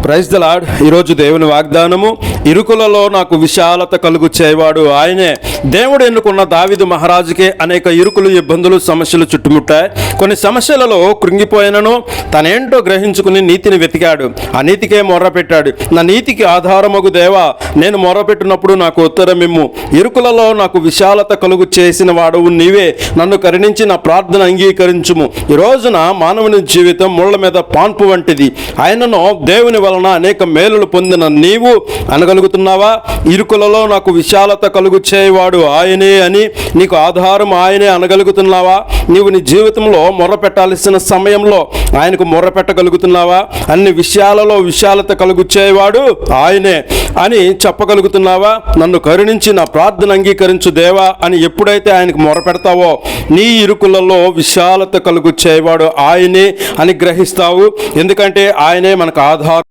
Praise the lord. ఈరోజు దేవుని వాగ్దానము, ఇరుకులలో నాకు విశాలత కలుగు చేయవాడు ఆయనే. దేవుడు ఎన్నుకున్న దావీదు మహారాజుకే అనేక ఇరుకులు, ఇబ్బందులు, సమస్యలు చుట్టుముట్టాయి. కొన్ని సమస్యలలో కృంగిపోయినను తనేంటో గ్రహించుకుని నీతిని వెతికాడు. ఆ నీతికే మొర్ర పెట్టాడు. నా నీతికి ఆధారమగు దేవా, నేను మొర్రపెట్టినప్పుడు నాకు ఉత్తరమిమ్ము. ఇరుకులలో నాకు విశాలత కలుగు చేసిన వాడవు నీవే. నన్ను కరుణించి నా ప్రార్థన అంగీకరించుము. ఈ రోజున మానవుని జీవితం ముళ్ళ మీద పాన్పు వంటిది. ఆయనను దేవుని వలన అనేక మేలులు పొందిన నీవు అనగలుగుతున్నావా? ఇరుకులలో నాకు విశాలత కలుగు చేయవాడు ఆయనే అని, నీకు ఆధారం ఆయనే అనగలుగుతున్నావా? నీవు నీ జీవితంలో మొర్ర పెట్టాల్సిన సమయంలో ఆయనకు మొర్ర పెట్టగలుగుతున్నావా? అన్ని విషయాలలో విశాలత కలుగు చేయవాడు ఆయనే అని చెప్పగలుగుతున్నావా? నన్ను కరుణించి నా ప్రార్థన అంగీకరించు దేవా అని ఎప్పుడైతే ఆయనకు మొర్ర పెడతావో నీ ఇరుకులలో విశాలత కలుగు చేయవాడు ఆయనే అని గ్రహిస్తావు. ఎందుకంటే ఆయనే మనకు ఆధారం.